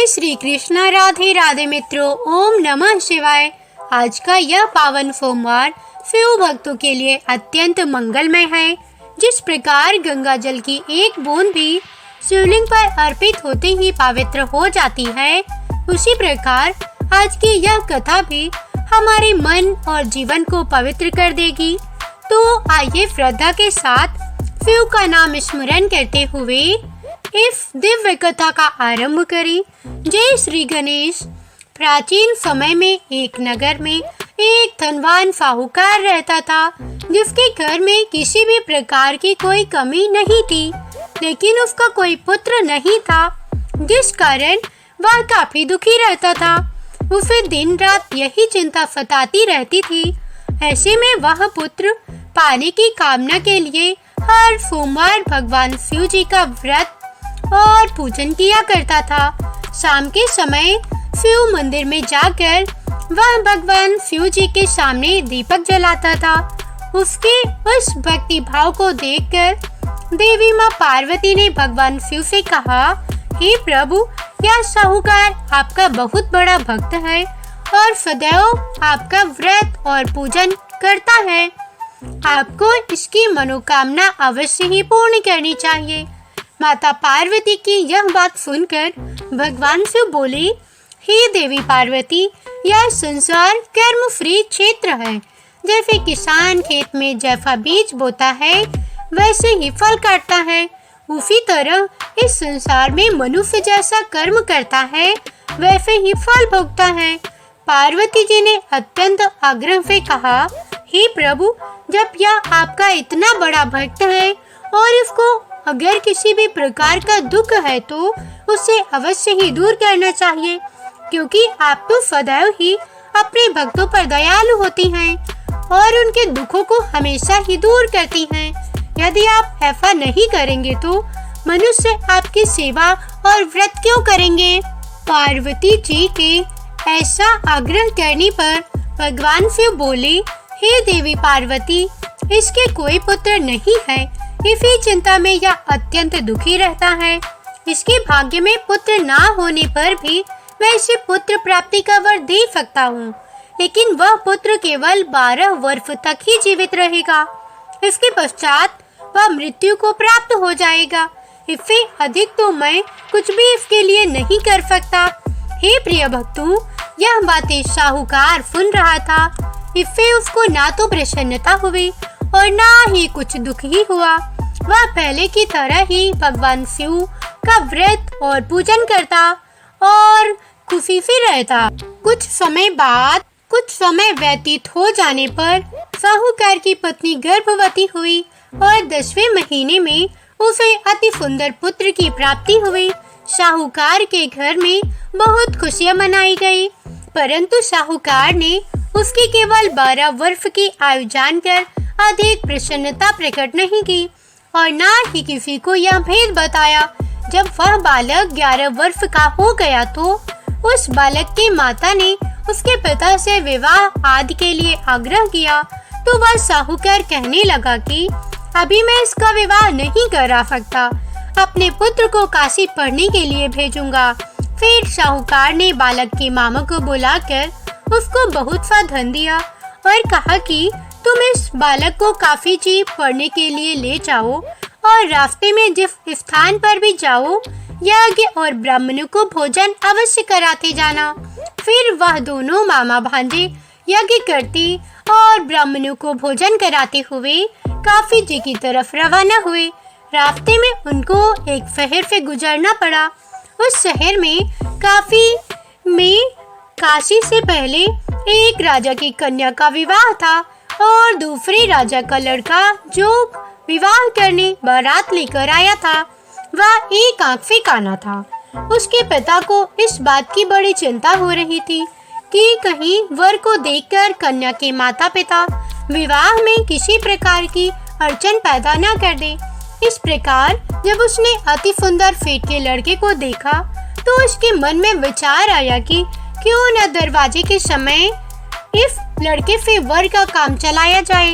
श्री कृष्णा। राधे राधे मित्रों, ओम नमः शिवाय। आज का यह पावन सोमवार शिव भक्तों के लिए अत्यंत मंगलमय है। जिस प्रकार गंगा जल की एक बूंद भी शिवलिंग पर अर्पित होते ही पवित्र हो जाती है, उसी प्रकार आज की यह कथा भी हमारे मन और जीवन को पवित्र कर देगी। तो आइए श्रद्धा के साथ शिव का नाम स्मरण करते हुए इस दिव्य कथा का आरंभ करें। जय श्री गणेश। प्राचीन समय में एक नगर में एक धनवान साहूकार रहता था, जिसके घर में किसी भी प्रकार की कोई कमी नहीं थी, लेकिन उसका कोई पुत्र नहीं था, जिस कारण वह काफी दुखी रहता था। उसे दिन रात यही चिंता सताती रहती थी। ऐसे में वह पुत्र पाने की कामना के लिए हर सोमवार भगवान शिव जी का व्रत और पूजन किया करता था। शाम के समय शिव मंदिर में जाकर वह भगवान शिव जी के सामने दीपक जलाता था। उसके उस भक्ति भाव को देखकर देवी माँ पार्वती ने भगवान शिव से कहा, हे प्रभु, यह साहूकार आपका बहुत बड़ा भक्त है और सदैव आपका व्रत और पूजन करता है। आपको इसकी मनोकामना अवश्य ही पूर्ण करनी चाहिए। माता पार्वती की यह बात सुनकर भगवान शिव बोले, हे देवी पार्वती, यह संसार कर्म फ्री क्षेत्र है। जैसे किसान खेत में जैसा बीज बोता है वैसे ही फल काटता है, उसी तरह इस संसार में मनुष्य जैसा कर्म करता है वैसे ही फल भोगता है। पार्वती जी ने अत्यंत आग्रह से कहा, हे प्रभु, जब यह आपका इतना बड़ा भक्त है और इसको अगर किसी भी प्रकार का दुख है तो उसे अवश्य ही दूर करना चाहिए, क्योंकि आप तो सदैव ही अपने भक्तों पर दयालु होती हैं और उनके दुखों को हमेशा ही दूर करती हैं। यदि आप ऐसा नहीं करेंगे तो मनुष्य आपकी सेवा और व्रत क्यों करेंगे? पार्वती जी के ऐसा आग्रह करने पर भगवान शिव बोले, हे देवी पार्वती, इसके कोई पुत्र नहीं है, इसी चिंता में यह अत्यंत दुखी रहता है। इसके भाग्य में पुत्र ना होने पर भी मैं इसे पुत्र प्राप्ति का वर दे सकता हूँ, लेकिन वह पुत्र केवल 12 वर्ष तक ही जीवित रहेगा। इसके पश्चात वह मृत्यु को प्राप्त हो जाएगा। इससे अधिक तो मैं कुछ भी इसके लिए नहीं कर सकता। हे प्रिय भक्तों, यह बातें साहूकार सुन रहा था। इससे उसको ना तो प्रसन्नता हुई और ना ही कुछ दुख ही हुआ। वह पहले की तरह ही भगवान शिव का व्रत और पूजन करता और खुशी से रहता। कुछ समय व्यतीत हो जाने पर साहूकार की पत्नी गर्भवती हुई और 10वें महीने में उसे अति सुंदर पुत्र की प्राप्ति हुई। साहूकार के घर में बहुत खुशियां मनाई गई, परंतु साहूकार ने उसकी केवल 12 वर्ष की आयु जानकर अधिक प्रसन्नता प्रकट नहीं की और ना ही किसी को यह भेद बताया। जब वह बालक 11 वर्ष का हो गया तो उस बालक की माता ने उसके पिता से विवाह आदि के लिए आग्रह किया, तो वह साहूकार कहने लगा कि अभी मैं इसका विवाह नहीं करा सकता, अपने पुत्र को काशी पढ़ने के लिए भेजूंगा। फिर साहूकार ने बालक की मामा को बुलाकर उसको बहुत सा धन दिया और कहा कि तुम इस बालक को काफी जी पढ़ने के लिए ले जाओ और रास्ते में जिस स्थान पर भी जाओ यज्ञ और ब्राह्मणों को भोजन अवश्य कराते जाना। फिर वह दोनों मामा भांजे यज्ञ करते और ब्राह्मणों को भोजन कराते हुए काफी जी की तरफ रवाना हुए। रास्ते में उनको एक शहर से गुजरना पड़ा। उस शहर में काशी से पहले एक राजा की कन्या का विवाह था और दूसरे राजा का लड़का जो विवाह करने बारात लेकर आया था वह एक आंख से काना था। उसके पिता को इस बात की बड़ी चिंता हो रही थी कि कहीं वर को देखकर कन्या के माता पिता विवाह में किसी प्रकार की अड़चन पैदा न कर दे। इस प्रकार जब उसने अति सुंदर फेट के लड़के को देखा तो उसके मन में विचार आया कि क्यों न दरवाजे के समय इस लड़के से वर का काम चलाया जाए।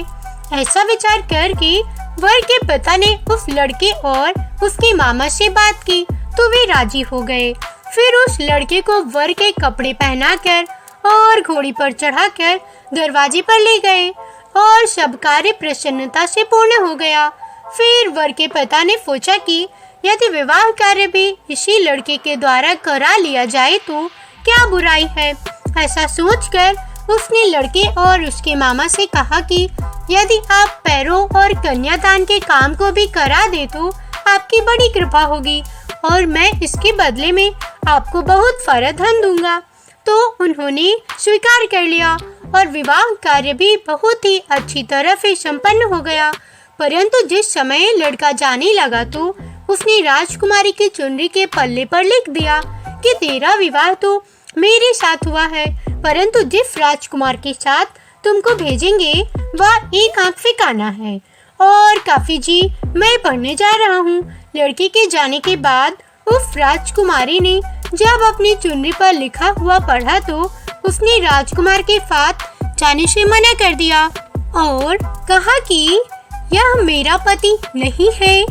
ऐसा विचार करके वर के पिता ने उस लड़के और उसके मामा से बात की तो वे राजी हो गए। फिर उस लड़के को वर के कपड़े पहनाकर और घोड़ी पर चढ़ाकर दरवाजे पर ले गए और सब कार्य प्रसन्नता से पूर्ण हो गया। फिर वर के पिता ने सोचा कि यदि विवाह कार्य भी इसी लड़के के द्वारा करा लिया जाए तो क्या बुराई है। ऐसा सोचकर उसने लड़के और उसके मामा से कहा कि यदि आप पैरों और कन्यादान के काम को भी करा दे तो आपकी बड़ी कृपा होगी और मैं इसके बदले में आपको बहुत सारा धन दूंगा। तो उन्होंने स्वीकार कर लिया और विवाह कार्य भी बहुत ही अच्छी तरह से संपन्न हो गया। परंतु जिस समय लड़का जाने लगा तो उसने राजकुमारी की चुनरी के पल्ले पर लिख दिया कि तेरा विवाह तो मेरे साथ हुआ है, परंतु जिस राजकुमार के साथ तुमको भेजेंगे वह एक आंख से काना है। और काफी जी, मैं पढ़ने जा रहा हूँ। लड़के के जाने के बाद उस राजकुमारी ने जब अपनी चुनरी पर लिखा हुआ पढ़ा तो उसने राजकुमार के साथ जाने से मना कर दिया और कहा कि यह मेरा पति नहीं है,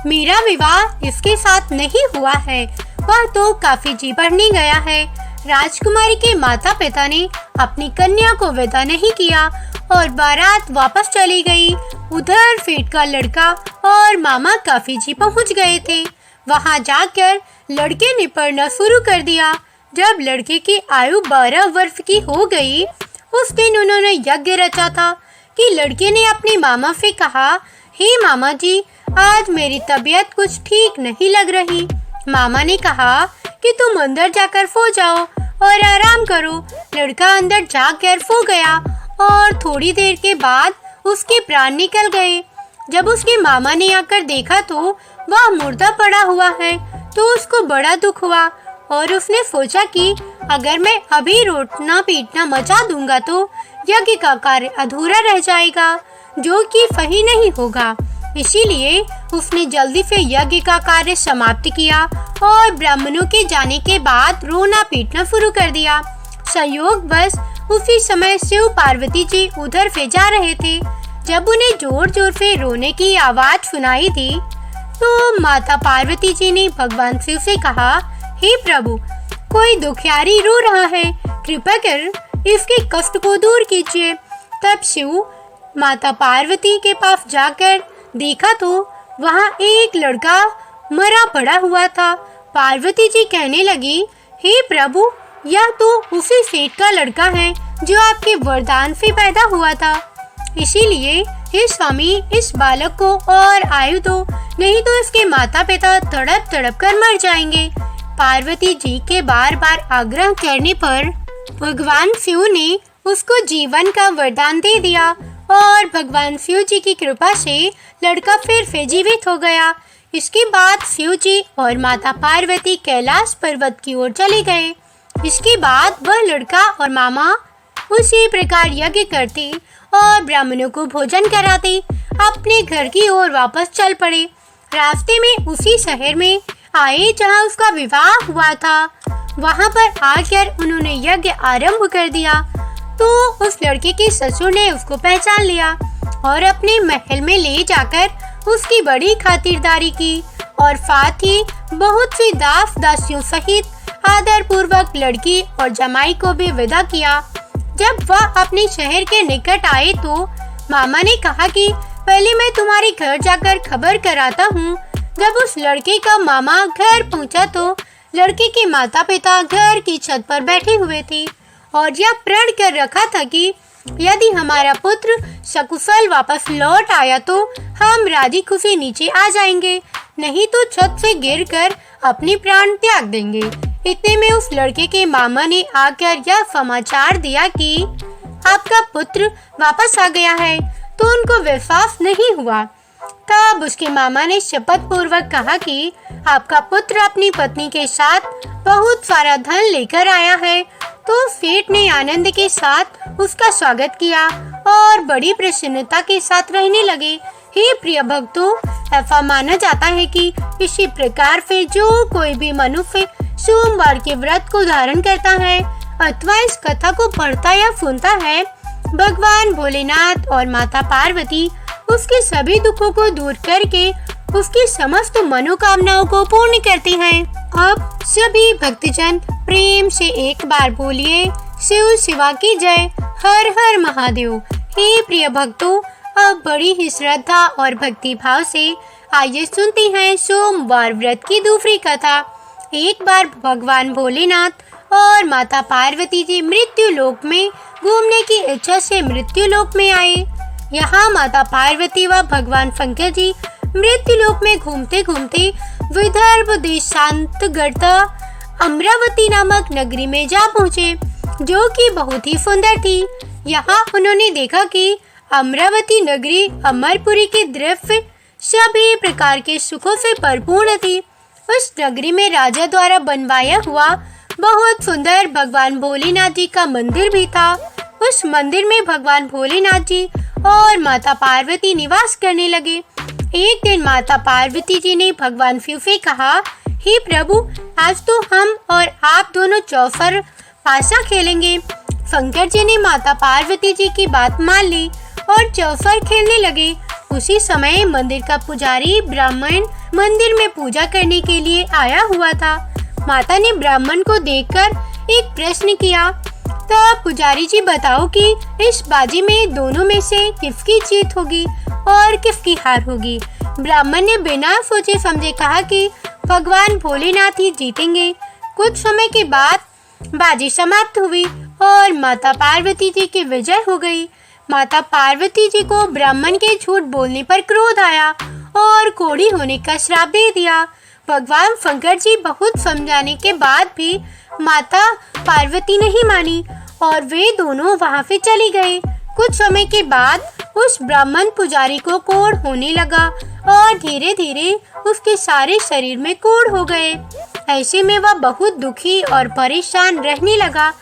मेरा विवाह इसके साथ नहीं हुआ है, वह तो काफी जी पढ़ने गया है। राजकुमारी के माता पिता ने अपनी कन्या को विदा नहीं किया और बारात वापस चली गई। उधर सेठ का लड़का और मामा काफी जी पहुंच गए थे। वहां जाकर लड़के ने पढ़ना शुरू कर दिया। जब लड़के की आयु 12 वर्ष की हो गई, उस दिन उन्होंने यज्ञ रचा था कि लड़के ने अपने मामा से कहा, हे मामा जी, आज मेरी तबीयत कुछ ठीक नहीं लग रही। मामा ने कहा कि तुम अंदर जाकर सो जाओ और आराम करो। लड़का अंदर जाकर सो गया और थोड़ी देर के बाद उसके प्राण निकल गए। जब उसके मामा ने आकर देखा तो वह मुर्दा पड़ा हुआ है, तो उसको बड़ा दुख हुआ और उसने सोचा कि अगर मैं अभी रोटना पीटना मचा दूंगा तो यज्ञ का कार्य अधूरा रह जाएगा, जो कि सही नहीं होगा। इसीलिए उसने जल्दी से यज्ञ का कार्य समाप्त किया और ब्राह्मणों के जाने के बाद रोना पीटना शुरू कर दिया। संयोगवश उसी समय शिव पार्वती जी उधर से जा रहे थे। जब उन्हें जोर जोर से रोने की आवाज सुनाई दी तो माता पार्वती जी ने भगवान शिव से कहा, हे प्रभु, कोई दुखियारी रो रहा है, कृपा कर इसके कष्ट को दूर कीजिए। तब शिव माता पार्वती के पास जाकर देखा तो वहाँ एक लड़का मरा पड़ा हुआ था। पार्वती जी कहने लगी, हे प्रभु, यह तो उसी सेठ का लड़का है जो आपके वरदान से पैदा हुआ था। इसीलिए हे स्वामी, इस बालक को और आयु दो, नहीं तो इसके माता पिता तड़प तड़प कर मर जाएंगे। पार्वती जी के बार बार आग्रह करने पर भगवान शिव ने उसको जीवन का वरदान दे दिया और भगवान शिव जी की कृपा से लड़का फिर से जीवित हो गया। इसके बाद शिव जी और माता पार्वती कैलाश पर्वत की ओर चले गए। इसके बाद वह लड़का और मामा उसी प्रकार यज्ञ करते और ब्राह्मणों को भोजन कराते अपने घर की ओर वापस चल पड़े। रास्ते में उसी शहर में आए जहां उसका विवाह हुआ था। वहां पर आकर उन्होंने यज्ञ आरंभ कर दिया तो उस लड़के के ससुर ने उसको पहचान लिया और अपने महल में ले जाकर उसकी बड़ी खातिरदारी की और साथ ही बहुत सी दास दासियों सहित आदर पूर्वक लड़की और जमाई को भी विदा किया। जब वह अपने शहर के निकट आए तो मामा ने कहा कि पहले मैं तुम्हारे घर जाकर खबर कराता हूँ। जब उस लड़के का मामा घर पहुँचा तो लड़के के माता पिता घर की छत पर बैठे हुए थे और यह प्रण कर रखा था कि यदि हमारा पुत्र सकुशल वापस लौट आया तो हम राजी खुशी नीचे आ जाएंगे, नहीं तो छत से गिरकर अपने प्राण त्याग देंगे। इतने में उस लड़के के मामा ने आकर यह समाचार दिया कि आपका पुत्र वापस आ गया है, तो उनको विश्वास नहीं हुआ। तब उसके मामा ने शपथ पूर्वक कहा कि आपका पुत्र अपनी पत्नी के साथ बहुत सारा धन लेकर आया है। तो सेठ ने आनंद के साथ उसका स्वागत किया और बड़ी प्रसन्नता के साथ रहने लगे। हे प्रिय भक्तों, ऐसा माना जाता है कि इसी प्रकार से जो कोई भी मनुष्य सोमवार के व्रत को धारण करता है अथवा इस कथा को पढ़ता या सुनता है, भगवान भोलेनाथ और माता पार्वती उसके सभी दुखों को दूर करके उसकी समस्त मनोकामनाओं को पूर्ण करते हैं। अब सभी भक्तजन प्रेम से एक बार बोलिए, शिव शिवा की जय, हर हर महादेव। हे प्रिय भक्तों, अब बड़ी ही श्रद्धा और भक्ति भाव से आइए सुनते हैं सोमवार व्रत की दूसरी कथा। एक बार भगवान भोलेनाथ और माता पार्वती जी मृत्यु लोक में घूमने की इच्छा से मृत्यु लोक में आए। यहाँ माता पार्वती व भगवान शंकर जी मृत्यु लोक में घूमते घूमते विदर्भ देशांतर्गत अमरावती नामक नगरी में जा पहुँचे, जो कि बहुत ही सुंदर थी। यहाँ उन्होंने देखा कि अमरावती नगरी अमरपुरी के द्रव्य सभी प्रकार के सुखों से परिपूर्ण थी। उस नगरी में राजा द्वारा बनवाया हुआ बहुत सुंदर भगवान भोलेनाथ जी का मंदिर भी था। उस मंदिर में भगवान भोलेनाथ जी और माता पार्वती निवास करने लगे। एक दिन माता पार्वती जी ने भगवान शिव से कहा, हे प्रभु, आज तो हम और आप दोनों चौफर पासा खेलेंगे। शंकर जी ने माता पार्वती जी की बात मान ली और चौफर खेलने लगे। उसी समय मंदिर का पुजारी ब्राह्मण मंदिर में पूजा करने के लिए आया हुआ था। माता ने ब्राह्मण को देखकर एक प्रश्न किया, तब पुजारी जी बताओ कि इस बाजी में दोनों में से किसकी जीत होगी और किसकी हार होगी। ब्राह्मण ने बिना सोचे समझे कहा कि भगवान भोलेनाथ ही जीतेंगे। कुछ समय के बाद बाजी समाप्त हुई और माता पार्वती जी की विजय हो गई। माता पार्वती जी को ब्राह्मण के झूठ बोलने पर क्रोध आया और कोढ़ी होने का श्राप दे दिया। भगवान शंकर जी बहुत समझाने के बाद भी माता पार्वती नहीं मानी और वे दोनों वहां से चली गए। कुछ समय के बाद उस ब्राह्मण पुजारी को कोढ़ होने लगा और धीरे धीरे उसके सारे शरीर में कोढ़ हो गए। ऐसे में वह बहुत दुखी और परेशान रहने लगा।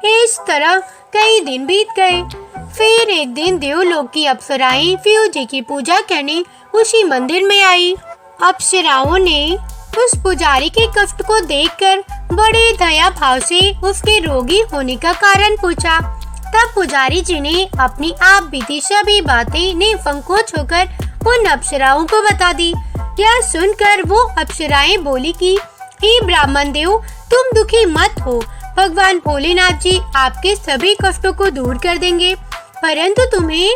इस तरह कई दिन बीत गए। फिर एक दिन देवलोक की अप्सराएं शिव जी की पूजा करने उसी मंदिर में आई। अप्सराओं ने उस पुजारी के कष्ट को देखकर बड़े दया भाव से उसके रोगी होने का कारण पूछा। तब पुजारी जी ने अपनी आप बीती सभी बातें निसंकोच होकर उन अप्सराओं को बता दी। यह सुनकर वो अप्सराएं बोली कि हे ब्राह्मण देव, तुम दुखी मत हो, भगवान भोलेनाथ जी आपके सभी कष्टों को दूर कर देंगे, परंतु तुम्हें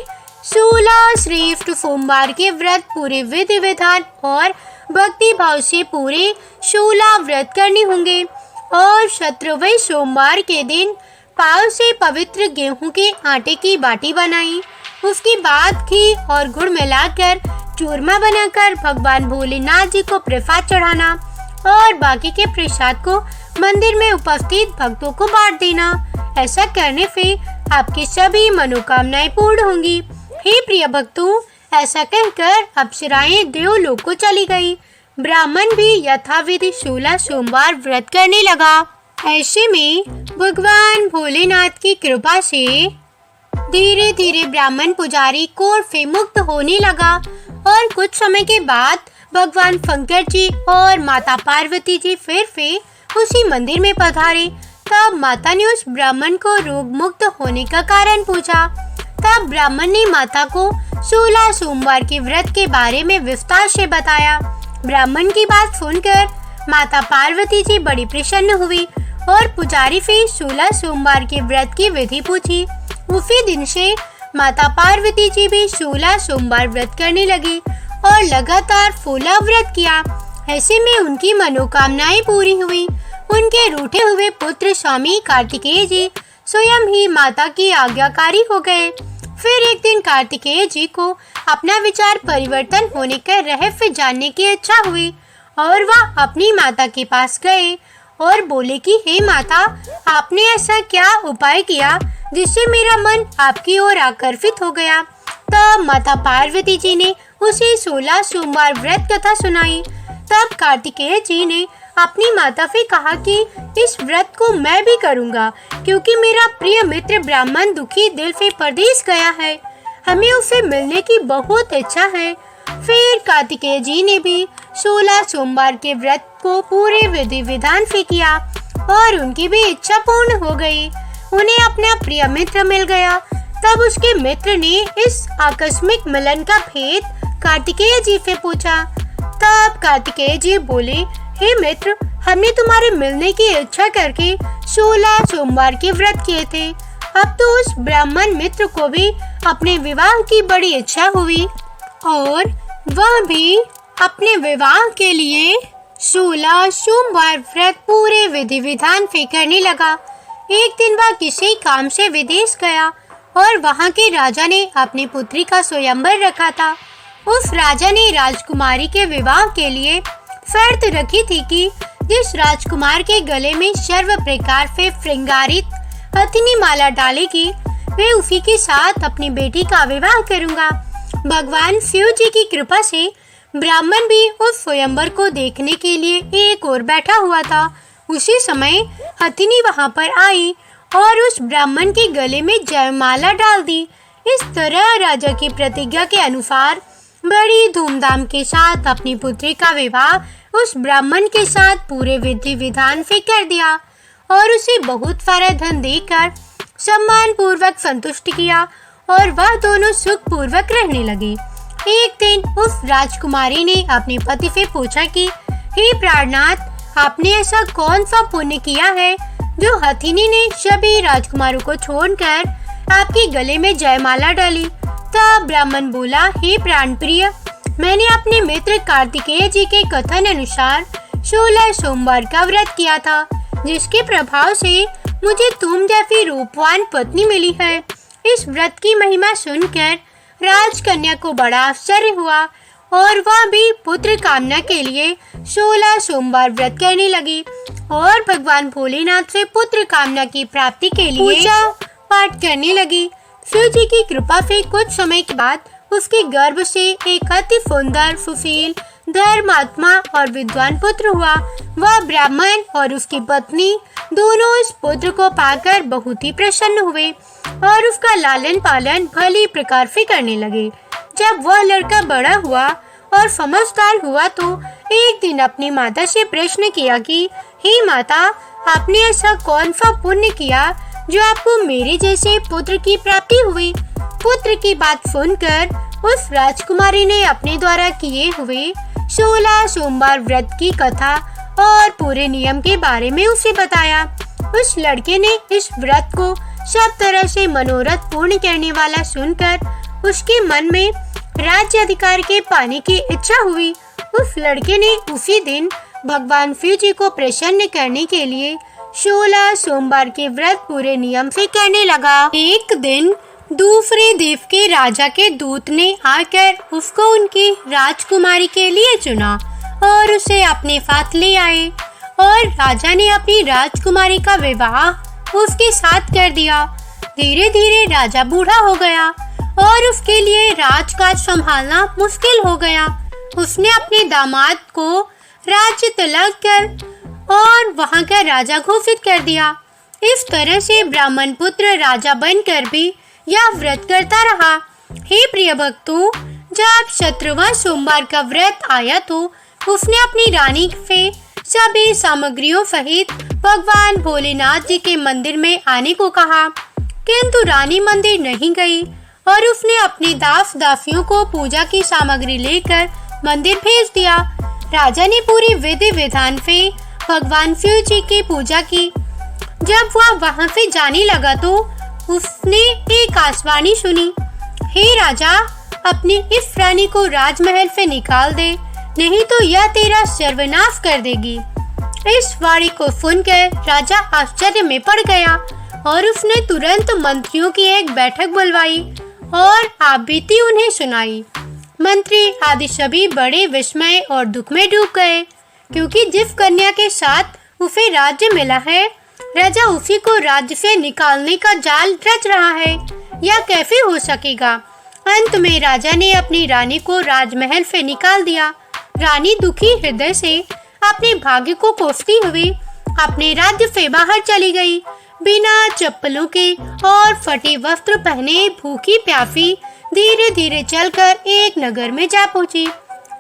16 श्रेष्ठ सोमवार के व्रत पूरे विधि विधान और भक्ति भाव से पूरे 16 व्रत करने होंगे और 17वें सोमवार के दिन पाव से पवित्र गेहूं के आटे की बाटी बनाई। उसके बाद घी और गुड़ मिलाकर चूरमा बनाकर भगवान भोलेनाथ जी को प्रसाद चढ़ाना और बाकी के प्रसाद को मंदिर में उपस्थित भक्तों को बांट देना। ऐसा करने से आपकी सभी मनोकामनाएं पूर्ण होंगी। हे प्रिय भक्तों, ऐसा कहकर अप्सराएं देवलोक को चली गई। ब्राह्मण भी यथाविधि 16 सोमवार व्रत करने लगा। ऐसे में भगवान भोलेनाथ की कृपा से धीरे धीरे ब्राह्मण पुजारी कोढ़ से मुक्त होने लगा और कुछ समय के बाद भगवान शंकर जी और माता पार्वती जी फिर से उसी मंदिर में पधारे। तब माता ने उस ब्राह्मण को रोग मुक्त होने का कारण पूछा। तब ब्राह्मण ने माता को 16 सोमवार के व्रत के बारे में विस्तार से बताया। ब्राह्मण की बात सुनकर माता पार्वती जी बड़ी प्रसन्न हुई और पुजारी से 16 सोमवार के व्रत की विधि पूछी। उसी दिन से माता पार्वती जी भी 16 सोमवार व्रत करने लगी और लगातार 16 व्रत किया। ऐसे में उनकी मनोकामनाएं पूरी हुई। उनके रूठे हुए पुत्र स्वामी कार्तिकेय जी स्वयं ही माता की आज्ञाकारी हो गए। फिर एक दिन कार्तिकेय जी को अपना विचार परिवर्तन होने का रहस्य जानने की इच्छा हुई और वह अपनी माता के पास गए और बोले कि हे माता, आपने ऐसा क्या उपाय किया जिससे मेरा मन आपकी ओर आकर्षित हो गया। तब माता पार्वती जी ने उसे 16 सोमवार व्रत कथा सुनाई। तब कार्तिकेय जी ने अपनी माता से कहा कि इस व्रत को मैं भी करूंगा, क्योंकि मेरा प्रिय मित्र ब्राह्मण दुखी दिल से परदेश गया है। हमें उससे मिलने की बहुत इच्छा है। फिर कार्तिकेय जी ने भी 16 सोमवार के व्रत को पूरे विधि विधान से किया और उनकी भी इच्छा पूर्ण हो गई। उन्हें अपना प्रिय मित्र मिल गया। तब उसके मित्र ने इस आकस्मिक मिलन का भेद कार्तिकेय जी से पूछा। तब कार्तिकेय जी बोले, हे मित्र, हमने तुम्हारे मिलने की इच्छा करके 16 सोमवार के व्रत किए थे। अब तो उस ब्राह्मण मित्र को भी अपने विवाह की बड़ी इच्छा हुई और वह भी अपने विवाह के लिए 16 सोमवार व्रत पूरे विधि विधान से करने लगा। एक दिन वह किसी काम से विदेश गया और वहां के राजा ने अपनी पुत्री का स्वयंवर रखा था। उस राजा ने राजकुमारी के विवाह के लिए शर्त रखी थी कि जिस राजकुमार के गले में सर्व प्रकार से श्रृंगारित हथिनी माला डालेगी, वे उसी के साथ अपनी बेटी का विवाह करूंगा। भगवान शिव जी की कृपा से ब्राह्मण भी उस स्वयंवर को देखने के लिए एक ओर बैठा हुआ था। उसी समय हथिनी वहां पर आई और उस ब्राह्मण के गले में जयमाला डाल दी। इस तरह राजा की प्रतिज्ञा के अनुसार बड़ी धूमधाम के साथ अपनी पुत्री का विवाह उस ब्राह्मण के साथ पूरे विधि विधान से कर दिया और उसे बहुत सारा धन देकर सम्मान पूर्वक संतुष्ट किया और वह दोनों सुख पूर्वक रहने लगे। एक दिन उस राजकुमारी ने अपने पति से पूछा कि हे प्राणनाथ, आपने ऐसा कौन सा पुण्य किया है जो हथिनी ने सभी राजकुमारों को छोड़कर आपके गले में जयमाला डाली। तब ब्राह्मण बोला, हे प्राण प्रिय, मैंने अपने मित्र कार्तिकेय जी के कथन अनुसार 16 सोमवार का व्रत किया था, जिसके प्रभाव से मुझे तुम जैसी रूपवान पत्नी मिली है। इस व्रत की महिमा सुनकर राजकन्या को बड़ा आश्चर्य हुआ और वह भी पुत्र कामना के लिए 16 सोमवार व्रत करने लगी और भगवान भोलेनाथ से पुत्र कामना की प्राप्ति के लिए पूजा पाठ करने लगी। शिव जी की कृपा से कुछ समय के बाद उसके गर्भ से एक अति सुंदर, सुशील, धर्मात्मा और विद्वान पुत्र हुआ। वह ब्राह्मण और उसकी पत्नी दोनों इस पुत्र को पाकर बहुत ही प्रसन्न हुए और उसका लालन पालन भली प्रकार से करने लगे। जब वह लड़का बड़ा हुआ और समझदार हुआ तो एक दिन अपनी माता से प्रश्न किया कि हे माता, आपने ऐसा कौन सा पुण्य किया जो आपको मेरे जैसे पुत्र की प्राप्ति हुई। पुत्र की बात सुनकर उस राजकुमारी ने अपने द्वारा किए हुए 16 सोमवार व्रत की कथा और पूरे नियम के बारे में उसे बताया। उस लड़के ने इस व्रत को सब तरह से मनोरथ पूर्ण करने वाला सुनकर उसके मन में राज्य अधिकार के पाने की इच्छा हुई। उस लड़के ने उसी दिन भगवान शिव जी को प्रसन्न करने के लिए 16 सोमवार के व्रत पूरे नियम से करने लगा। एक दिन दूसरे देव के राजा के दूत ने आकर उसको उनकी राजकुमारी के लिए चुना और उसे अपने साथ ले आए और राजा ने अपनी राजकुमारी का विवाह उसके साथ कर दिया। धीरे धीरे राजा बूढ़ा हो गया और उसके लिए राजकाज संभालना मुश्किल हो गया। उसने अपने दामाद को राज्य तलाक कर और वहां का राजा घोषित कर दिया। इस तरह से ब्राह्मण पुत्र राजा बनकर भी यह व्रत करता रहा। हे प्रिय भक्तों, जब 17वां सोमवार का व्रत आया तो उसने अपनी रानी से सभी सामग्रियों सहित भगवान भोलेनाथ जी के मंदिर में आने को कहा, किंतु रानी मंदिर नहीं गई और उसने अपने दास दासियों को पूजा की सामग्री लेकर मंदिर भेज दिया। राजा ने पूरी विधि विधान से भगवान शिव जी की पूजा की। जब वह वहां से जाने लगा तो उसने एक आसवाणी सुनी, हे राजा, अपनी इस रानी को राजमहल से निकाल दे, नहीं तो यह तेरा सर्वनाश कर देगी। इस वाणी को सुनकर राजा आश्चर्य में पड़ गया और उसने तुरंत मंत्रियों की एक बैठक बुलवाई और आपबीती उन्हें सुनाई। मंत्री आदि सभी बड़े विस्मय और दुख में डूब गए, क्योंकि जिस कन्या के साथ उसे राज्य मिला है, राजा उसी को राज्य से निकालने का जाल रच रहा है। यह कैसे हो सकेगा? अंत में राजा ने अपनी रानी को राजमहल से निकाल दिया। रानी दुखी हृदय से अपने भाग्य को कोसती हुई अपने राज्य से बाहर चली गई। बिना चप्पलों के और फटे वस्त्र पहने भूखी प्यासी धीरे धीरे चलकर एक नगर में जा पहुंची।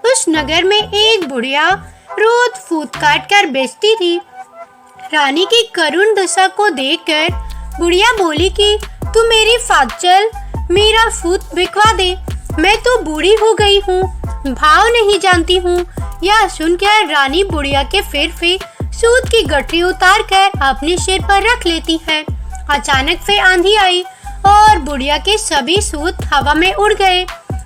उस नगर में एक बुढ़िया रोज फूट काट कर बेचती थी। रानी की करुण दशा को देखकर बुढ़िया बोली कि तू मेरी साथ चल, मेरा फूट बिकवा दे, मैं तो बूढ़ी हो गई हूँ भाव नहीं जानती हूँ। यह सुनकर रानी बुढ़िया के सिर से सूत की गठरी उतार कर अपने सिर पर रख लेती है। अचानक से आंधी आई और बुढ़िया के सभी सूत हवा में उड़ गए।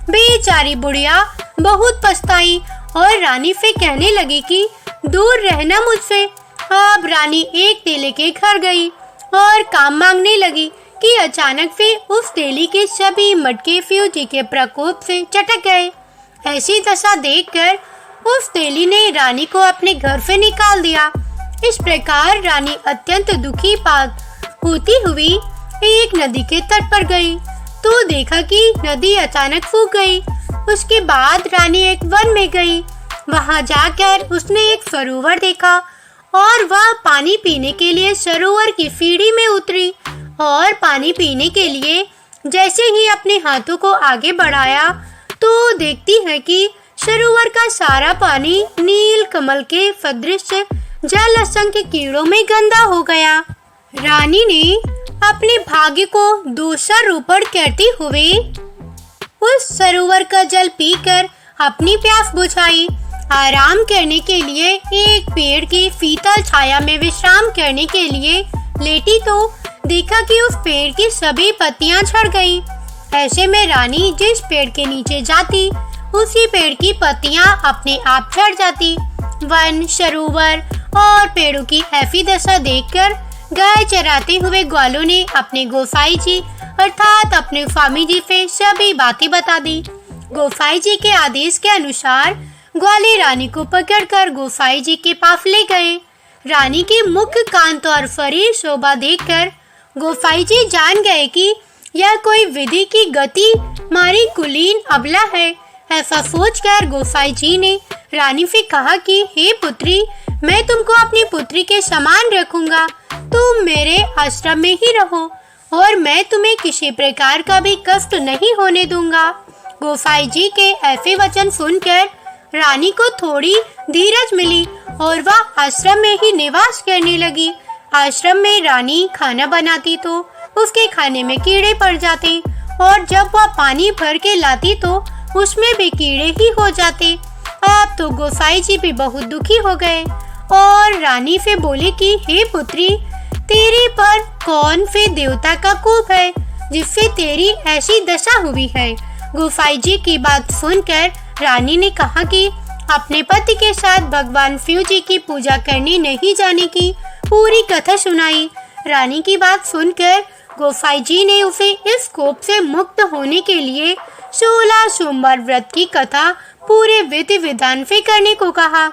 बेचारी बुढ़िया बहुत पछताई और रानी से कहने लगी कि दूर रहना मुझसे। अब रानी एक तेले के घर गई और काम मांगने लगी कि अचानक से उस तेली के सभी मटके शिव जी के प्रकोप से चटक गए। ऐसी दशा देखकर उस तेली ने रानी को अपने घर से निकाल दिया। इस प्रकार रानी अत्यंत दुखी होती हुई एक नदी के तट पर गई तो देखा कि नदी अचानक सूख गई। उसके बाद रानी एक वन में गई। वहां जाकर उसने एक सरोवर देखा और वह पानी पीने के लिए सरोवर की सीढ़ी में उतरी और पानी पीने के लिए जैसे ही अपने हाथों को आगे बढ़ाया तो देखती है कि सरोवर का सारा पानी नील कमल के सदृश जल असंख्य कीड़ों में गंदा हो गया। रानी ने अपने भाग्य को दोषारोपण करते हुए उस सरोवर का जल पीकर अपनी प्यास बुझाई। आराम करने के लिए एक पेड़ की शीतल छाया में विश्राम करने के लिए लेटी तो देखा कि उस पेड़ की सभी पत्तियां झड़ गईं। ऐसे में रानी जिस पेड़ के नीचे जाती उसी पेड़ की पत्तियां अपने आप झड़ जाती। वन, सरोवर और पेड़ों की ऐसी दशा देखकर गाय चराते हुए ग्वालों ने अपने गोसाई जी अर्थात अपने स्वामी जी से सभी बातें बता दी। गोसाई जी के आदेश के अनुसार ग्वाले रानी को पकड़कर गोसाई जी के पास ले गए। रानी की मुख, कांत और शरीर शोभा देखकर गोसाई जी जान गए कि यह कोई विधि की गति मारी कुलीन अबला है। ऐसा सोचकर गोसाई जी ने रानी से कहा कि हे पुत्री, मैं तुमको अपनी पुत्री के समान रखूंगा। तुम मेरे आश्रम में ही रहो और मैं तुम्हें किसी प्रकार का भी कष्ट नहीं होने दूंगा। गोसाई जी के ऐसे वचन सुनकर रानी को थोड़ी धीरज मिली और वह आश्रम में ही निवास करने लगी। आश्रम में रानी खाना बनाती तो उसके खाने में कीड़े पड़ जाते और जब वह पानी भर के लाती तो उसमें भी कीड़े ही हो जाते। अब तो गोसाई जी भी बहुत दुखी हो गए और रानी से बोले कि हे पुत्री, तेरे पर कौन से देवता का कोप है जिससे तेरी ऐसी दशा हुई है। गोसाई जी की बात सुनकर रानी ने कहा कि अपने पति के साथ भगवान शिव जी की पूजा करने नहीं जाने की पूरी कथा सुनाई। रानी की बात सुनकर गोसाई जी ने उसे इस कोप से मुक्त होने के लिए 16 सोमवार व्रत की कथा पूरे विधि विधान से करने को कहा।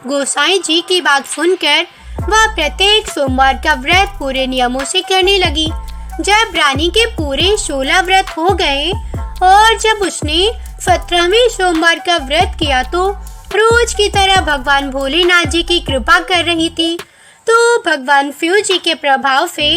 गोसाई जी की बात सुनकर वह प्रत्येक सोमवार का व्रत पूरे नियमों से करने लगी। जब रानी के पूरे 16 व्रत हो गए और जब उसने 17वें सोमवार का व्रत किया तो रोज की तरह भगवान भोलेनाथ जी की कृपा कर रही थी। तो भगवान शिव जी के प्रभाव से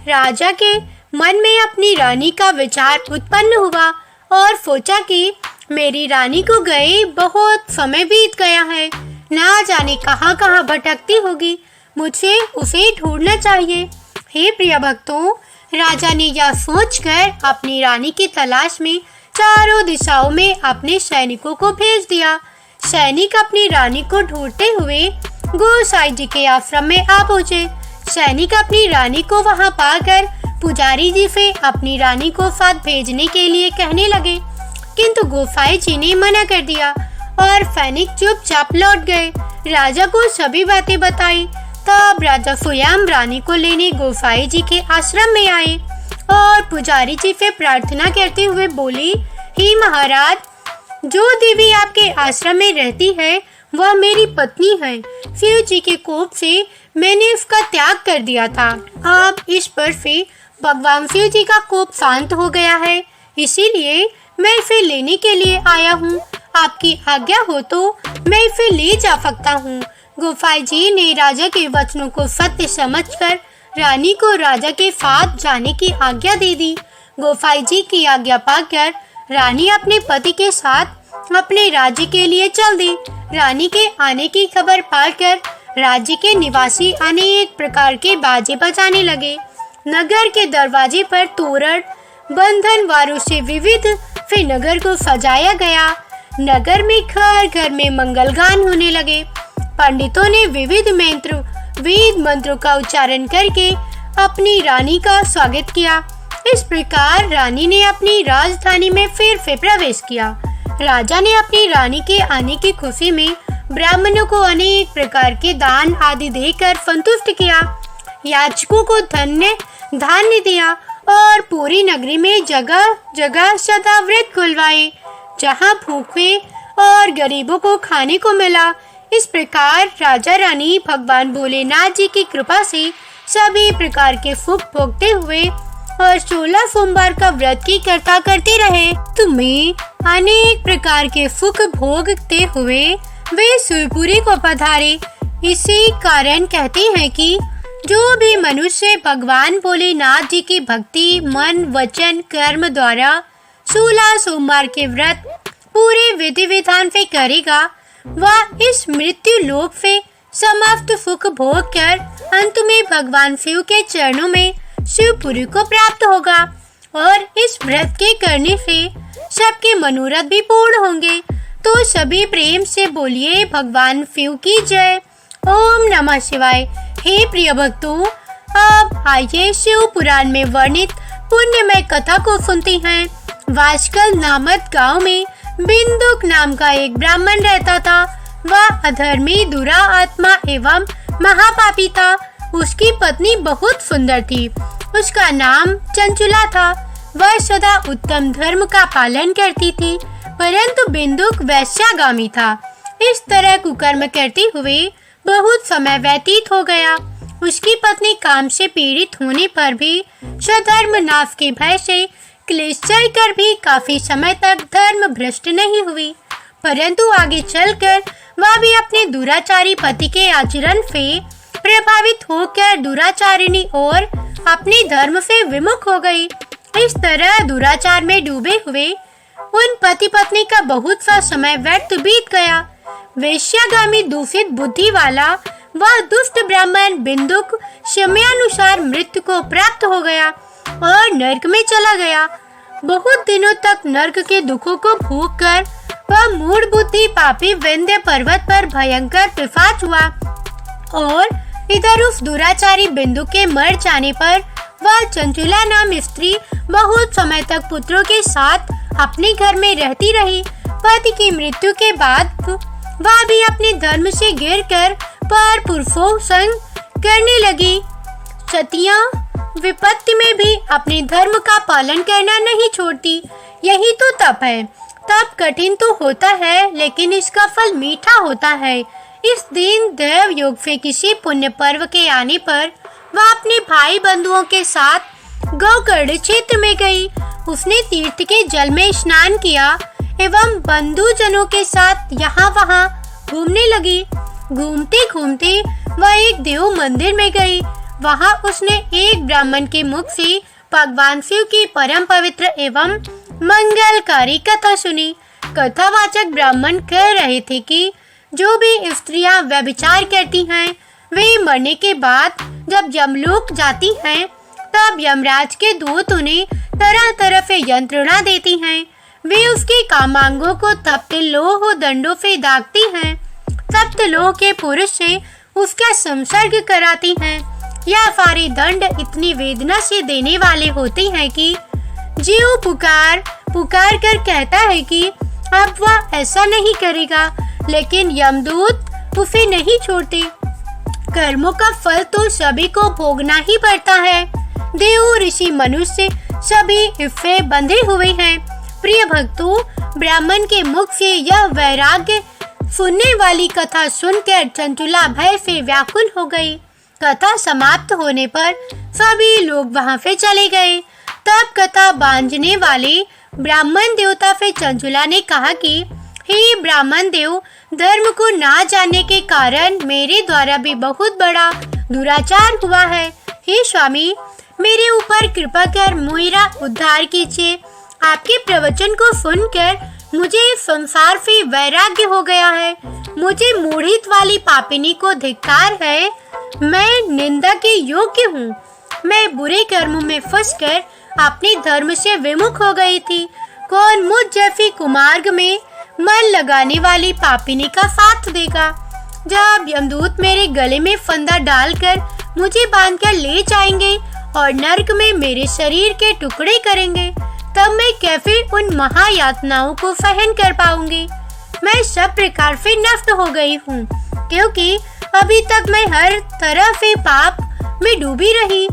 राजा के मन में अपनी रानी का विचार उत्पन्न हुआ और सोचा कि मेरी रानी को गए बहुत समय बीत गया है, ना जाने कहाँ कहाँ भटकती होगी, मुझे उसे ढूंढना चाहिए। हे प्रिय भक्तों, राजा ने यह सोचकर अपनी रानी की तलाश में चारों दिशाओं में अपने सैनिकों को भेज दिया। सैनिक अपनी रानी को ढूंढते हुए गोसाई जी के आश्रम में आ पहुँचे। सैनिक अपनी रानी को वहां पाकर पुजारी जी से अपनी रानी को साथ भेजने के लिए कहने लगे, किंतु गोसाई जी ने मना कर दिया और सैनिक चुपचाप लौट गए। राजा को सभी बातें बताई। तब राजा स्वयं रानी को लेने गोसाई जी के आश्रम में आए और पुजारी जी से प्रार्थना करते हुए बोली, हे महाराज, जो देवी आपके आश्रम में रहती है वह मेरी पत्नी है। शिव जी के कोप से मैंने उसका त्याग कर दिया था। अब इस पर से भगवान शिव जी का कोप शांत हो गया है, इसीलिए मैं इसे लेने के लिए आया हूँ। आपकी आज्ञा हो तो मैं इसे ले जा सकता हूँ। गोसाई जी ने राजा के वचनों को सत्य समझकर रानी को राजा के साथ जाने की आज्ञा दे दी। गोसाई जी की आज्ञा पाकर रानी अपने पति के साथ अपने राज्य के लिए चल दी। रानी के आने की खबर पाकर राज्य के निवासी अनेक प्रकार के बाजे बजाने लगे। नगर के दरवाजे पर तोरण बंधन वारों से विविध से नगर को सजाया गया। नगर में घर घर में मंगलगान होने लगे। पंडितों ने विविध मंत्रों का उच्चारण करके अपनी रानी का स्वागत किया। इस प्रकार रानी ने अपनी राजधानी में फिर से प्रवेश किया। राजा ने अपनी रानी के आने की खुशी में ब्राह्मणों को अनेक प्रकार के दान आदि देकर संतुष्ट किया। याचकों को धान्य दिया और पूरी नगरी में जगह जगह सदाव्रत खुलवाए, जहाँ भूखे और गरीबों को खाने को मिला। इस प्रकार राजा रानी भगवान भोलेनाथ जी की कृपा से सभी प्रकार के सुख भोगते हुए और 16 सोमवार का व्रत की कर्ता करते रहे। तुम्हें अनेक प्रकार के सुख भोगते हुए वे शिवपुरी को पधारे। इसी कारण कहते हैं कि जो भी मनुष्य भगवान भोलेनाथ जी की भक्ति मन वचन कर्म द्वारा 16 सोमवार के व्रत पूरे विधि विधान से करेगा, वह इस मृत्यु लोक से समस्त सुख भोग कर अंत में भगवान शिव के चरणों में शिवपुरी को प्राप्त होगा और इस व्रत के करने से सबके मनोरथ भी पूर्ण होंगे। तो सभी प्रेम से बोलिए भगवान शिव की जय। ओम नमः शिवाय। हे प्रिय भक्तों, अब आइए शिव पुराण में वर्णित पुण्यमय कथा को सुनते हैं। वाशकल नामक गांव में बिंदुक नाम का एक ब्राह्मण रहता था। वह अधर्मी दुरा आत्मा एवं महापापी था। उसकी पत्नी बहुत सुंदर थी। उसका नाम चंचुला था। वह सदा उत्तम धर्म का पालन करती थी, परंतु बिंदुक वैश्यागामी था। इस तरह कुकर्म करते हुए बहुत समय व्यतीत हो गया। उसकी पत्नी काम से पीड़ित होने पर भी स्वधर्म नाश के भय से क्लेश कर भी काफी समय तक धर्म भ्रष्ट नहीं हुई, परंतु आगे चलकर वह भी अपने दुराचारी पति के आचरण से प्रभावित होकर दुराचारिणी और अपने धर्म से विमुख हो गई। इस तरह दुराचार में डूबे हुए उन पति पत्नी का बहुत सा समय व्यर्थ बीत गया। वैश्यागामी दूषित बुद्धि वाला वह दुष्ट ब्राह्मण बिंदुक समयानुसार मृत्यु को प्राप्त हो गया और नरक में चला गया। बहुत दिनों तक नरक के दुखों को भोग कर वह मूढ़ बुद्धि पापी विंध्य पर्वत पर भयंकर पिशाच हुआ और इधर उस दुराचारी बिंदु के मर जाने पर वह चंचुला नाम स्त्री बहुत समय तक पुत्रों के साथ अपने घर में रहती रही। पति की मृत्यु के बाद वह भी अपने धर्म से गिरकर पर पुरुषों संग करने लगी। सतियां विपत्ति में भी अपने धर्म का पालन करना नहीं छोड़ती। यही तो तप है। तप कठिन तो होता है, लेकिन इसका फल मीठा होता है। इस दिन देव योग से किसी पुण्य पर्व के आने पर वह अपने भाई बंधुओं के साथ गौकर्ण क्षेत्र में गई। उसने तीर्थ के जल में स्नान किया एवं बंधुजनों के साथ यहाँ वहाँ घूमने लगी। घूमते घूमते वह एक देव मंदिर में गई। वहाँ उसने एक ब्राह्मण के मुख से भगवान शिव की परम पवित्र एवं मंगलकारी कथा सुनी। कथावाचक ब्राह्मण कह रहे थे कि जो भी स्त्रियां व्यभिचार करती हैं, वे मरने के बाद जब यमलोक जाती हैं, तब यमराज के दूत उन्हें तरह तरह से यंत्रणा देती हैं। वे उसके कामांगों को तप्त लोह दंडों से दागती हैं। तप्त लोह के पुरुष से उसका संसर्ग कराती हैं। यह सारे दंड इतनी वेदना से देने वाले होते हैं कि जीव पुकार कर कहता है कि अब वह ऐसा नहीं करेगा, लेकिन यमदूत उसे नहीं छोड़ते। कर्मों का फल तो सभी को भोगना ही पड़ता है। देव ऋषि मनुष्य सभी इससे बंधे हुए हैं। प्रिय भक्तों, ब्राह्मण के मुख से यह वैराग्य सुनने वाली कथा सुनकर चंचुला भय से व्याकुल हो गई। कथा समाप्त होने पर सभी लोग वहां से चले गए। तब कथा बांझने वाले ब्राह्मण देवता से चंचुला ने कहा कि हे ब्राह्मण देव, धर्म को ना जानने के कारण मेरे द्वारा भी बहुत बड़ा दुराचार हुआ है। हे स्वामी, मेरे ऊपर कृपा कर मेरा उद्धार कीजिए। आपके प्रवचन को सुनकर मुझे संसार से वैराग्य हो गया है। मुझे मूढ़ित वाली पापिनी को धिक्कार है। मैं निंदा के योग्य हूँ। मैं बुरे कर्मों में फंसकर अपने धर्म से विमुख हो गई थी। कौन मुझ जैसी कुमार्ग में मन लगाने वाली पापिनी का साथ देगा। जब यमदूत मेरे गले में फंदा डालकर मुझे बांधकर ले जाएंगे और नरक में मेरे शरीर के टुकड़े करेंगे, तब मैं कैसे उन महायातनाओं को सहन कर पाऊंगी। मैं सब प्रकार से नष्ट हो गई हूँ, क्योंकि अभी तक मैं हर तरह से पाप में डूबी रही।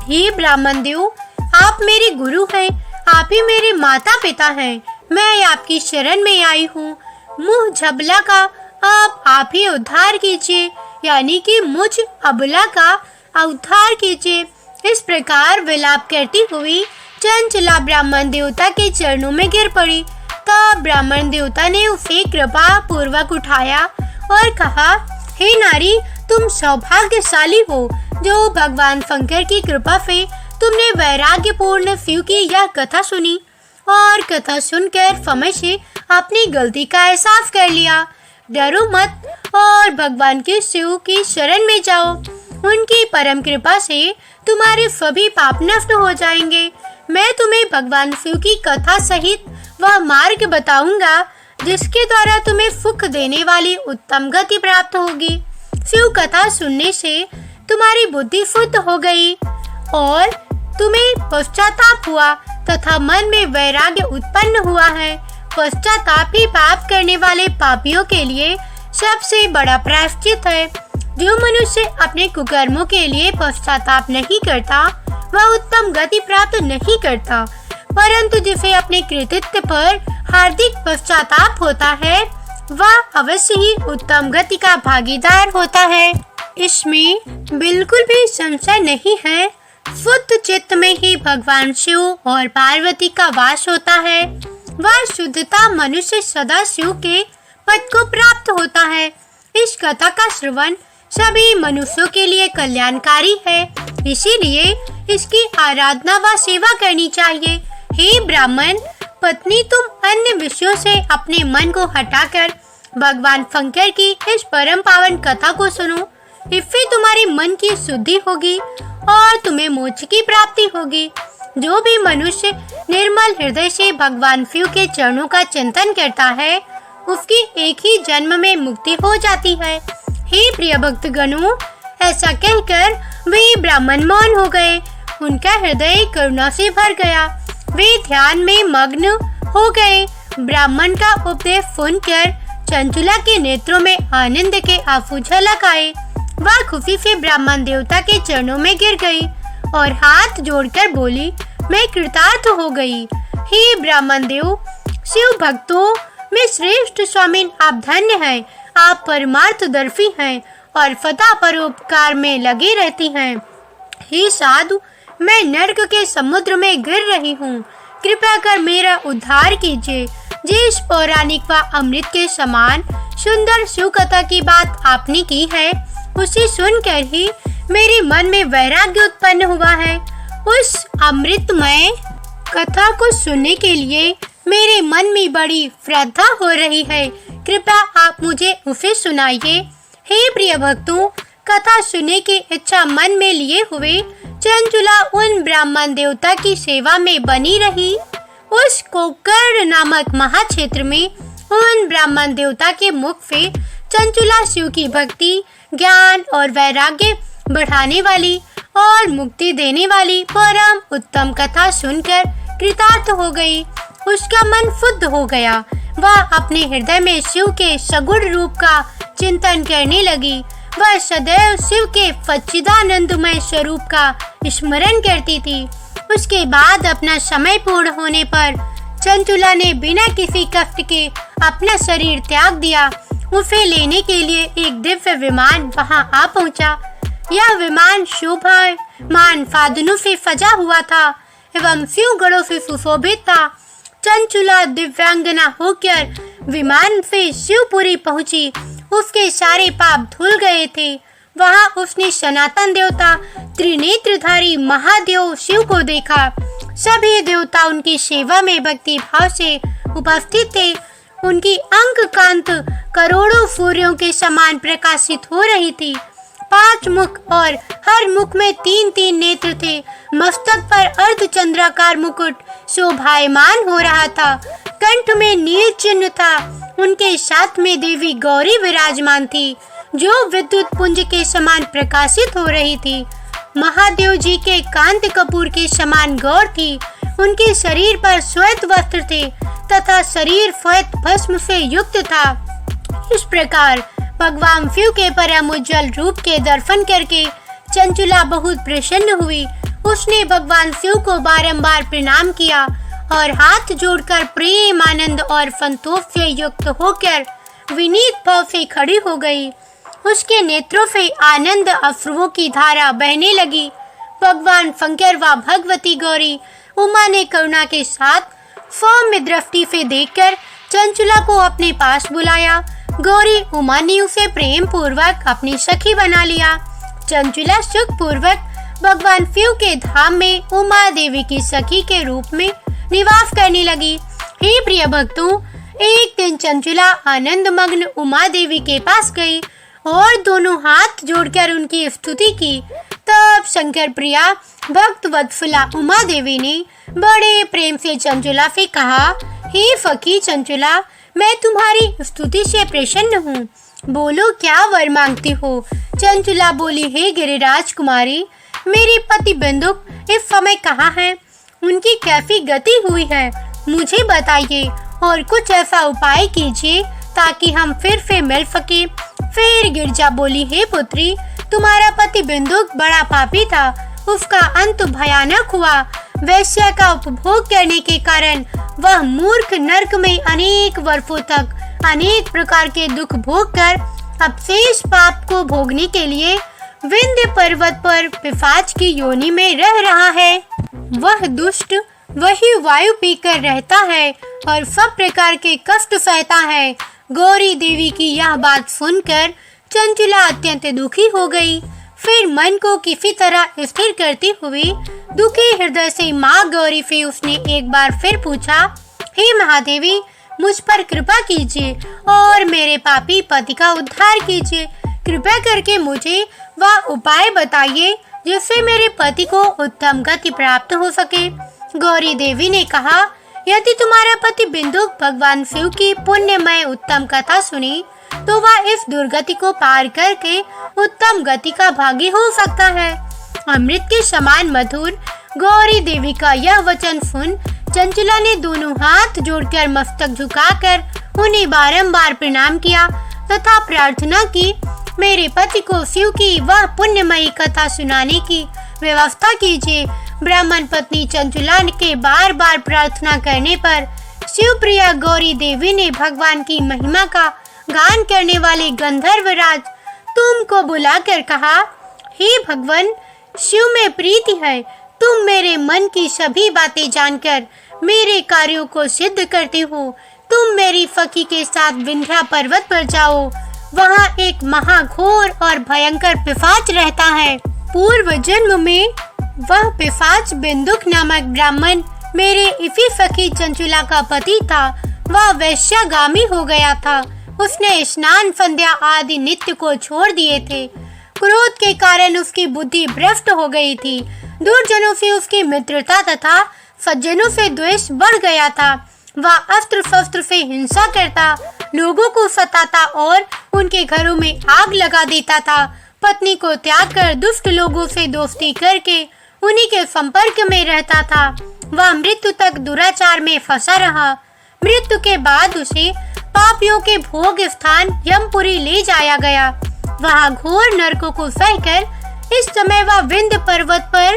हे ब्राह्मण देव, आप मेरे गुरु हैं, आप ही मेरे माता पिता हैं। मैं आपकी शरण में आई हूँ। मुँह झबला का आप ही उद्धार कीजिए, यानी कि मुझ अबला का उद्धार कीजिए। इस प्रकार विलाप करती हुई चंचला ब्राह्मण देवता के चरणों में गिर पड़ी। तब ब्राह्मण देवता ने उसे कृपा पूर्वक उठाया और कहा, हे नारी, तुम सौभाग्यशाली हो जो भगवान शंकर की कृपा से तुमने वैराग्यपूर्ण शिव की यह कथा सुनी और कथा सुनकर समय से अपनी गलती का एहसास कर लिया। डरो मत और भगवान के शिव की शरण में जाओ। उनकी परम कृपा से तुम्हारे सभी पाप नष्ट हो जाएंगे। मैं तुम्हें भगवान शिव की कथा सहित वह मार्ग बताऊंगा जिसके द्वारा तुम्हें सुख देने वाली उत्तम गति प्राप्त होगी। शिव कथा सुनने से तुम्हारी बुद्धि शुद्ध हो गई और तुम्हें पश्चाताप हुआ तथा मन में वैराग्य उत्पन्न हुआ है। पश्चाताप ही पाप करने वाले पापियों के लिए सबसे बड़ा प्रायश्चित है। जो मनुष्य अपने कुकर्मों के लिए पश्चाताप नहीं करता, वह उत्तम गति प्राप्त नहीं करता, परंतु जिसे अपने कृतित्व पर हार्दिक पश्चाताप होता है, वह अवश्य ही उत्तम गति का भागीदार होता है। इसमें बिल्कुल भी संशय नहीं है। शुद्ध चित्त में ही भगवान शिव और पार्वती का वास होता है। वह शुद्धता मनुष्य सदा शिव के पद को प्राप्त होता है। इस कथा का श्रवण सभी मनुष्यों के लिए कल्याणकारी है, इसीलिए इसकी आराधना व सेवा करनी चाहिए। हे ब्राह्मण, पत्नी, तुम अन्य विषयों से अपने मन को हटाकर भगवान शंकर की इस परम पावन कथा को सुनो। इससे तुम्हारे मन की शुद्धि होगी और तुम्हें मोक्ष की प्राप्ति होगी। जो भी मनुष्य निर्मल हृदय से भगवान शिव के चरणों का चिंतन करता है, उसकी एक ही जन्म में मुक्ति हो जाती है। हे प्रिय भक्तगणों, ऐसा कहकर वे ब्राह्मण मौन हो गए। उनका हृदय करुणा से भर गया। वे ध्यान में मग्न हो गए। ब्राह्मण का उपदेश सुनकर चंचला के नेत्रों में आनंद के आंसू झलक आए। वह खुशी से ब्राह्मण देवता के चरणों में गिर गई और हाथ जोड़कर बोली, मैं कृतार्थ हो गई। हे ब्राह्मण देव, शिव भक्तों में श्रेष्ठ स्वामी, आप धन्य हैं। आप परमार्थदर्शी हैं और सदा परोपकार में लगे रहती हैं। हे साधु, मैं नरक के समुद्र में गिर रही हूँ। कृपया कर मेरा उद्धार कीजिए। जिस पौराणिक व अमृत के समान सुंदर शिव कथा की बात आपने की है, उसे सुनकर ही मेरे मन में वैराग्य उत्पन्न हुआ है। उस अमृतमय कथा को सुनने के लिए मेरे मन में बड़ी श्रद्धा हो रही है। कृपया आप मुझे उसे सुनाइए। हे प्रिय भक्तों, कथा सुनने की इच्छा मन में लिए हुए चंचला उन ब्राह्मण देवता की सेवा में बनी रही। उस कोकर्ण नामक महाक्षेत्र में उन ब्राह्मण देवता के मुख से चंचला शिव की भक्ति, ज्ञान और वैराग्य बढ़ाने वाली और मुक्ति देने वाली परम उत्तम कथा सुनकर कृतार्थ हो गई। उसका मन शुद्ध हो गया। वह अपने हृदय में शिव के सगुण रूप का चिंतन करने लगी। वह सदैव शिव के सच्चिदानंदमय स्वरूप का स्मरण करती थी। उसके बाद अपना समय पूर्ण होने पर चंचला ने बिना किसी कष्ट के अपना शरीर त्याग दिया। उसे लेने के लिए एक दिव्य विमान वहां आ पहुंचा। यह विमान शोभायमान साधनों से सजा हुआ था एवं शिव गणों से सुशोभित था। चंचला दिव्यांगना होकर विमान से शिवपुरी पहुंची। उसके सारे पाप धुल गए थे। वहां उसने सनातन देवता त्रिनेत्रधारी महादेव शिव को देखा। सभी देवता उनकी सेवा में भक्ति भाव से उपस्थित थे। उनकी अंक कांत करोड़ों सूर्यों के समान प्रकाशित हो रही थी। 5 मुख और हर मुख में 3-3 नेत्र थे। मस्तक पर अर्धचंद्राकार मुकुट शोभायमान हो रहा था। कंठ में नील चिन्ह था। उनके साथ में देवी गौरी विराजमान थी, जो विद्युत पुंज के समान प्रकाशित हो रही थी। महादेव जी के कांति कपूर के समान गौर थी। उनके शरीर पर श्वेत वस्त्र थे तथा शरीर श्वेत भस्म से युक्त था। इस प्रकार भगवान शिव के परम उज्जवल रूप के दर्शन करके चंचुला बहुत प्रसन्न हुई। उसने भगवान शिव को बारंबार प्रणाम किया और हाथ जोड़कर प्रेम, आनंद और संतोष से युक्त होकर विनीत भाव से खड़ी हो गई। उसके नेत्रों से आनंद अश्रुओं की धारा बहने लगी। भगवान शंकर व भगवती गौरी उमा ने करुणा के साथ सौम्य दृष्टि से देखकर चंचुला को अपने पास बुलाया। गौरी उमा ने उसे प्रेम पूर्वक अपनी सखी बना लिया। चंचुला सुख पूर्वक भगवान शिव के धाम में उमा देवी की सखी के रूप में निवास करने लगी। हे प्रिय भक्तों, एक दिन चंचुला आनंद मग्न उमा देवी के पास गई और दोनों हाथ जोड़कर उनकी स्तुति की। तब शंकर प्रिया भक्त वत्सला उमा देवी ने बड़े प्रेम से चंचुला से कहा, हे सखी चंचुला, मैं तुम्हारी स्तुति से प्रसन्न हूँ। बोलो क्या वर मांगती हो? चंचुला बोली, हे गिरिराज कुमारी, मेरे पति बंदुक इस समय कहाँ हैं? उनकी कैसी गति हुई है, मुझे बताइए और कुछ ऐसा उपाय कीजिए ताकि हम फिर से मिल सके। फिर गिरजा बोली, हे पुत्री, तुम्हारा पति बिंदुक बड़ा पापी था। उसका अंत भयानक हुआ। वैश्य का उपभोग करने के कारण वह मूर्ख नरक में अनेक वर्षों तक अनेक प्रकार के दुख भोग कर अब शेष पाप को भोगने के लिए विंध्य पर्वत पर पिशाच की योनि में रह रहा है। वह दुष्ट वही वायु पीकर रहता है और सब प्रकार के कष्ट सहता है। गौरी देवी की यह बात सुनकर चंचुला अत्यंत दुखी हो गई। फिर मन को किसी तरह स्थिर करती हुई दुखी हृदय से माँ गौरी से उसने एक बार फिर पूछा, हे महादेवी, मुझ पर कृपा कीजिए और मेरे पापी पति का उद्धार कीजिए। कृपया करके मुझे वह उपाय बताइए जिससे मेरे पति को उत्तम गति प्राप्त हो सके। गौरी देवी ने कहा, यदि तुम्हारा पति बिंदुक भगवान शिव की पुण्यमय उत्तम कथा सुनी तो वह इस दुर्गति को पार करके उत्तम गति का भागी हो सकता है। अमृत के समान मधुर गौरी देवी का यह वचन सुन चंचुला ने दोनों हाथ जोड़कर मस्तक झुकाकर उन्हें बारंबार प्रणाम किया तथा प्रार्थना की, मेरे पति को शिव की वह पुण्यमयी कथा सुनाने की व्यवस्था कीजिए। ब्राह्मण पत्नी चंचुला के बार बार प्रार्थना करने पर शिवप्रिया गौरी देवी ने भगवान की महिमा का गान करने वाले गंधर्वराज तुम को बुलाकर कहा, हे भगवान, शिव में प्रीति है। तुम मेरे मन की सभी बातें जानकर मेरे कार्यों को सिद्ध करते हो। तुम मेरी सखी के साथ विंध्या पर्वत पर जाओ। वहाँ एक महाघोर और भयंकर पिशाच रहता है। पूर्व जन्म में वह पिशाच बिंदुक नामक ब्राह्मण मेरे इसी सखी चंचुला का पति था। वह वैश्यागामी हो गया था। उसने स्नान संध्या आदि नित्य को छोड़ दिए थे। क्रोध के कारण उसकी बुद्धि भ्रष्ट हो गई थी। दुर्जनों से उसकी मित्रता तथा सज्जनों से द्वेष बढ़ गया था। वह अस्त्र शस्त्र से हिंसा करता, लोगों को सताता और उनके घरों में आग लगा देता था। पत्नी को त्याग कर दुष्ट लोगों से दोस्ती करके उन्हीं के संपर्क में रहता था। वह मृत्यु तक दुराचार में फंसा रहा। मृत्यु के बाद उसे पापियों के भोग स्थान यमपुरी ले जाया गया। वहाँ घोर नरकों को सहकर इस समय वह विंध्य पर्वत पर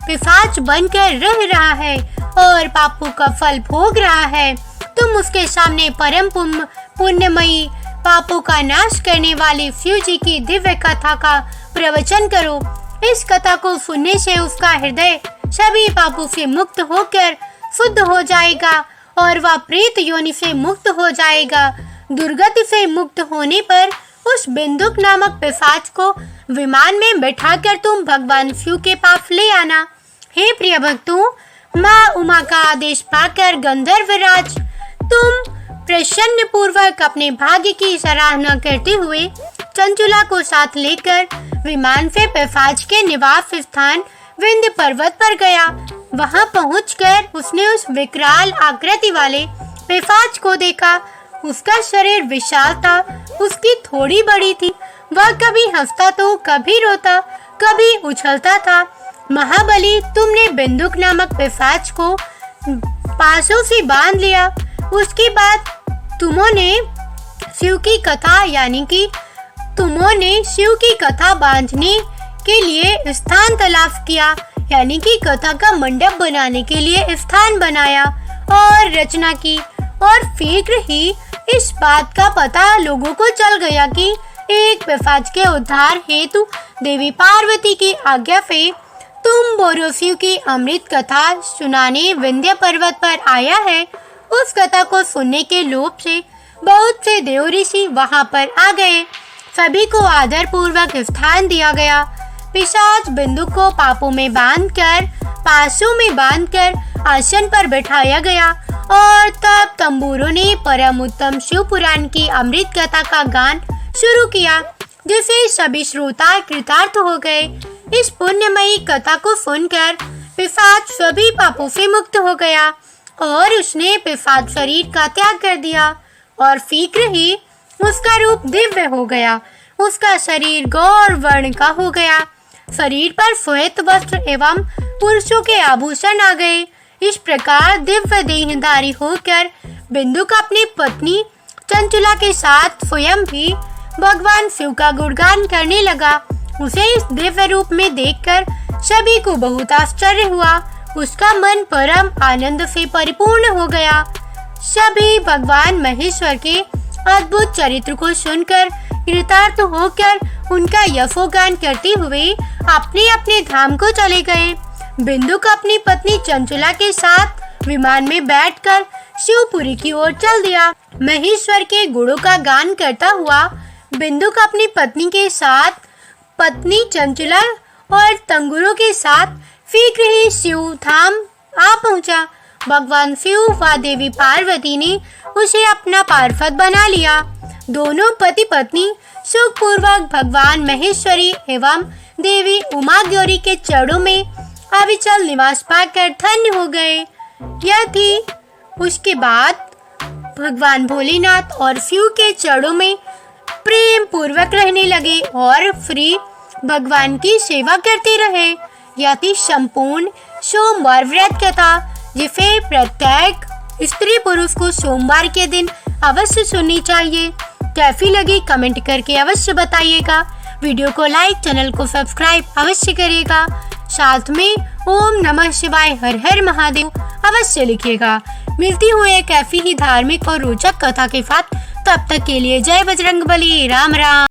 पिशाच बनकर रह रहा है और पापों का फल भोग रहा है। तुम उसके सामने परम पुण्यमयी पापों का नाश करने वाले शिव जी की दिव्य कथा का प्रवचन करो। इस कथा को सुनने से उसका हृदय सभी पापों से मुक्त होकर शुद्ध हो जाएगा और वह प्रेत योनि से मुक्त हो जाएगा। दुर्गति से मुक्त होने पर उस बिंदुक नामक पिशाच को विमान में बैठाकर तुम भगवान शिव के पास ले आना। हे प्रिय भक्तों, माँ उमा का आदेश पाकर गंधर्वराज तुम प्रसन्न पूर्वक अपने भाग्य की सराहना करते हुए चंचुला को साथ लेकर विमान से पिशाच के निवास स्थान विंध्य पर्वत पर गया। वहां पहुंचकर उसने उस विकराल आकृति वाले पिशाच को देखा। उसका शरीर विशाल था, उसकी थोड़ी बड़ी थी। वह कभी हंसता तो कभी रोता, कभी उछलता था। महाबली, तुमने बिंदुक नामक पिशाच को पासों से बांध लिया। उसके बाद तुमने शिव की कथा बांधने के लिए स्थान तलाश किया, यानी कि कथा का मंडप बनाने के लिए स्थान बनाया और रचना की। और शीघ्र ही इस बात का पता लोगों को चल गया कि एक पिशाच के उद्धार हेतु देवी पार्वती की आज्ञा से तुम बोरोशिव की अमृत कथा सुनाने विंध्य पर्वत पर आया है। उस कथा को सुनने के लोभ से बहुत से देव ऋषि वहां पर आ गए। सभी को आदर पूर्वक स्थान दिया गया। पिशाच बिंदु को पासों में बांधकर आसन पर बैठाया गया और तब तंबूरों ने परम उत्तम शिव पुराण की अमृत कथा का गान शुरू किया, जिससे सभी श्रोता कृतार्थ हो गए। इस पुण्यमयी कथा को सुनकर पिशाच सभी पापों से मुक्त हो गया और उसने पिशाच शरीर का त्याग कर दिया और शीघ्र ही उसका रूप दिव्य हो गया। उसका शरीर गौर वर्ण का हो गया। शरीर पर श्वेत वस्त्र एवं पुरुषों के आभूषण आ गए। इस प्रकार दिव्य देहधारी होकर बिंदुक अपनी पत्नी चंचला के साथ स्वयं भी भगवान शिव का गुणगान करने लगा। उसे इस दिव्य रूप में देखकर सभी को बहुत आश्चर्य हुआ। उसका मन परम आनंद से परिपूर्ण हो गया। सभी भगवान महेश्वर के अद्भुत चरित्र को सुनकर कृतार्थ होकर उनका यशोगान करते हुए अपने अपने धाम को चले गए। बिंदुक अपनी पत्नी चंचला के साथ विमान में बैठकर शिवपुरी की ओर चल दिया। महेश्वर के गुणों का गान करता हुआ बिंदुक अपनी पत्नी चंचला और तंगुरों के साथ शीघ्र ही शिव धाम आ पहुंचा। भगवान शिव व देवी पार्वती ने उसे अपना पार्षद बना लिया। दोनों पति पत्नी सुखपूर्वक भगवान महेश्वरी एवं देवी उमा गौरी के चरणों में अविचल निवास पाकर धन्य हो गए। यह थी उसके बाद भगवान भोलेनाथ और शिव के चरणों में प्रेम पूर्वक रहने लगे और फ्री भगवान की सेवा करते रहे। यह थी संपूर्ण सोमवार व्रत कथा, जिसे प्रत्येक स्त्री पुरुष को सोमवार के दिन अवश्य सुननी चाहिए। कैसी लगी कमेंट करके अवश्य बताइएगा। वीडियो को लाइक, चैनल को सब्सक्राइब अवश्य करिएगा। साथ में ओम नमः शिवाय, हर हर महादेव अवश्य लिखिएगा। मिलती हूँ एक ऐसी ही धार्मिक और रोचक कथा के साथ। तब तक के लिए जय बजरंगबली, राम राम।